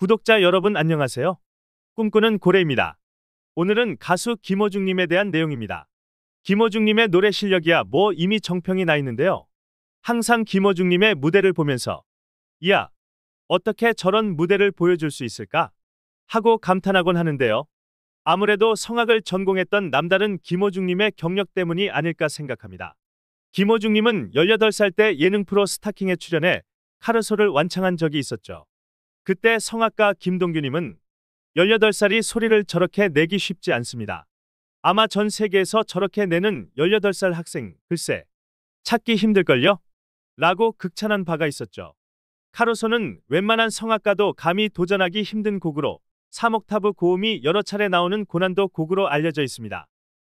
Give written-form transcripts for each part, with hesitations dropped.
구독자 여러분 안녕하세요. 꿈꾸는 고래입니다. 오늘은 가수 김호중님에 대한 내용입니다. 김호중님의 노래 실력이야 뭐 이미 정평이 나 있는데요. 항상 김호중님의 무대를 보면서 이야, 어떻게 저런 무대를 보여줄 수 있을까? 하고 감탄하곤 하는데요. 아무래도 성악을 전공했던 남다른 김호중님의 경력 때문이 아닐까 생각합니다. 김호중님은 18살 때 예능 프로 스타킹에 출연해 카르소를 완창한 적이 있었죠. 그때 성악가 김동규님은 18살이 소리를 저렇게 내기 쉽지 않습니다. 아마 전 세계에서 저렇게 내는 18살 학생, 글쎄, 찾기 힘들걸요? 라고 극찬한 바가 있었죠. 카르소는 웬만한 성악가도 감히 도전하기 힘든 곡으로 3옥타브 고음이 여러 차례 나오는 고난도 곡으로 알려져 있습니다.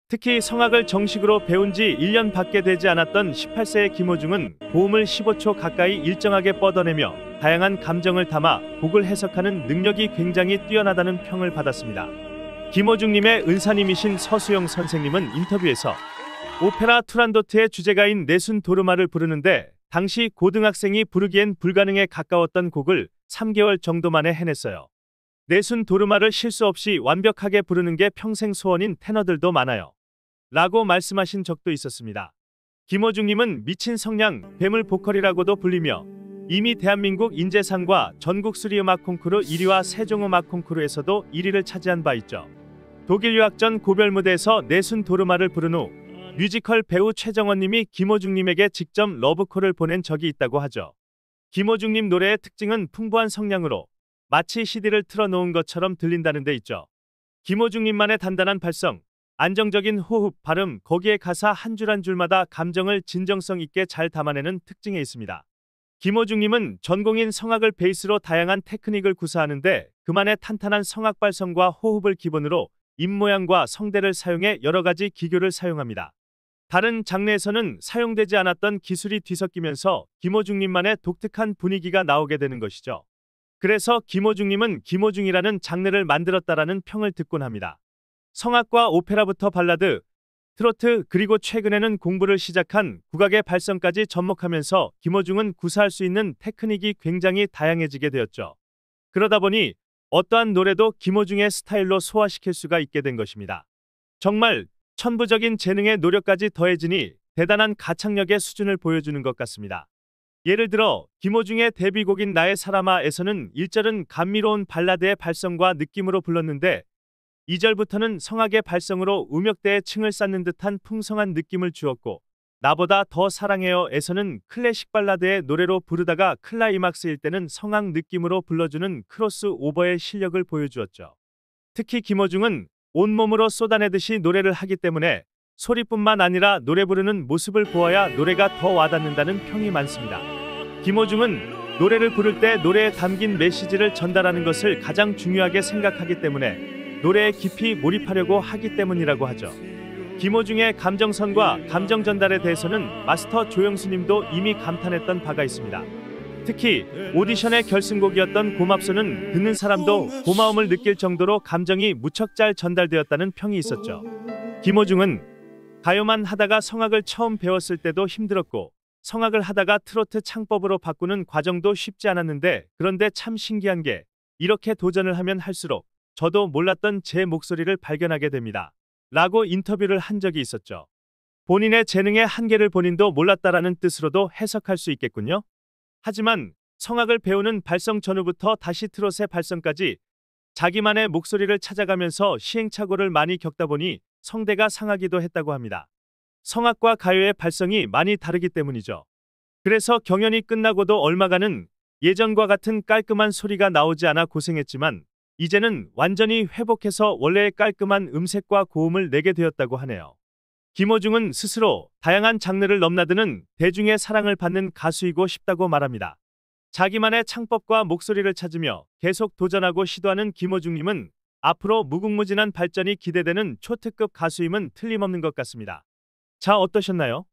특히 성악을 정식으로 배운 지 1년 밖에 되지 않았던 18세의 김호중은 고음을 15초 가까이 일정하게 뻗어내며 다양한 감정을 담아 곡을 해석하는 능력이 굉장히 뛰어나다는 평을 받았습니다. 김호중님의 은사님이신 서수영 선생님은 인터뷰에서 오페라 투란도트의 주제가인 내순 도르마를 부르는데 당시 고등학생이 부르기엔 불가능에 가까웠던 곡을 3개월 정도 만에 해냈어요. 내순 도르마를 실수 없이 완벽하게 부르는 게 평생 소원인 테너들도 많아요. 라고 말씀하신 적도 있었습니다. 김호중님은 미친 성량, 괴물 보컬이라고도 불리며 이미 대한민국 인재상과 전국 수리음악 콩쿠르 1위와 세종음악 콩쿠르에서도 1위를 차지한 바 있죠. 독일 유학 전 고별 무대에서 내순 도르마를 부른 후 뮤지컬 배우 최정원님이 김호중님에게 직접 러브콜을 보낸 적이 있다고 하죠. 김호중님 노래의 특징은 풍부한 성량으로 마치 CD를 틀어놓은 것처럼 들린다는 데 있죠. 김호중님만의 단단한 발성, 안정적인 호흡, 발음, 거기에 가사 한 줄 한 줄마다 감정을 진정성 있게 잘 담아내는 특징에 있습니다. 김호중님은 전공인 성악을 베이스로 다양한 테크닉을 구사하는데 그만의 탄탄한 성악 발성과 호흡을 기본으로 입모양과 성대를 사용해 여러 가지 기교를 사용합니다. 다른 장르에서는 사용되지 않았던 기술이 뒤섞이면서 김호중님만의 독특한 분위기가 나오게 되는 것이죠. 그래서 김호중님은 김호중이라는 장르를 만들었다라는 평을 듣곤 합니다. 성악과 오페라부터 발라드, 트로트, 그리고 최근에는 공부를 시작한 국악의 발성까지 접목하면서 김호중은 구사할 수 있는 테크닉이 굉장히 다양해지게 되었죠. 그러다 보니 어떠한 노래도 김호중의 스타일로 소화시킬 수가 있게 된 것입니다. 정말 천부적인 재능의 노력까지 더해지니 대단한 가창력의 수준을 보여주는 것 같습니다. 예를 들어 김호중의 데뷔곡인 나의 사람아에서는 1절은 감미로운 발라드의 발성과 느낌으로 불렀는데 2절부터는 성악의 발성으로 음역대에 층을 쌓는 듯한 풍성한 느낌을 주었고 나보다 더 사랑해요에서는 클래식 발라드의 노래로 부르다가 클라이막스일 때는 성악 느낌으로 불러주는 크로스 오버의 실력을 보여주었죠. 특히 김호중은 온몸으로 쏟아내듯이 노래를 하기 때문에 소리뿐만 아니라 노래 부르는 모습을 보아야 노래가 더 와닿는다는 평이 많습니다. 김호중은 노래를 부를 때 노래에 담긴 메시지를 전달하는 것을 가장 중요하게 생각하기 때문에 노래에 깊이 몰입하려고 하기 때문이라고 하죠. 김호중의 감정선과 감정 전달에 대해서는 마스터 조영수님도 이미 감탄했던 바가 있습니다. 특히 오디션의 결승곡이었던 고맙소는 듣는 사람도 고마움을 느낄 정도로 감정이 무척 잘 전달되었다는 평이 있었죠. 김호중은 가요만 하다가 성악을 처음 배웠을 때도 힘들었고 성악을 하다가 트로트 창법으로 바꾸는 과정도 쉽지 않았는데 그런데 참 신기한 게 이렇게 도전을 하면 할수록 저도 몰랐던 제 목소리를 발견하게 됩니다. 라고 인터뷰를 한 적이 있었죠. 본인의 재능의 한계를 본인도 몰랐다라는 뜻으로도 해석할 수 있겠군요. 하지만 성악을 배우는 발성 전후부터 다시 트롯의 발성까지 자기만의 목소리를 찾아가면서 시행착오를 많이 겪다 보니 성대가 상하기도 했다고 합니다. 성악과 가요의 발성이 많이 다르기 때문이죠. 그래서 경연이 끝나고도 얼마간은 예전과 같은 깔끔한 소리가 나오지 않아 고생했지만 이제는 완전히 회복해서 원래의 깔끔한 음색과 고음을 내게 되었다고 하네요. 김호중은 스스로 다양한 장르를 넘나드는 대중의 사랑을 받는 가수이고 싶다고 말합니다. 자기만의 창법과 목소리를 찾으며 계속 도전하고 시도하는 김호중님은 앞으로 무궁무진한 발전이 기대되는 초특급 가수임은 틀림없는 것 같습니다. 자, 어떠셨나요?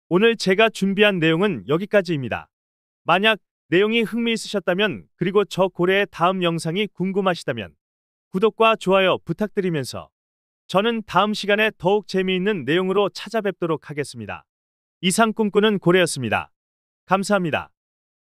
오늘 제가 준비한 내용은 여기까지입니다. 만약 내용이 흥미있으셨다면 그리고 저 고래의 다음 영상이 궁금하시다면 구독과 좋아요 부탁드리면서 저는 다음 시간에 더욱 재미있는 내용으로 찾아뵙도록 하겠습니다. 이상 꿈꾸는 고래였습니다. 감사합니다.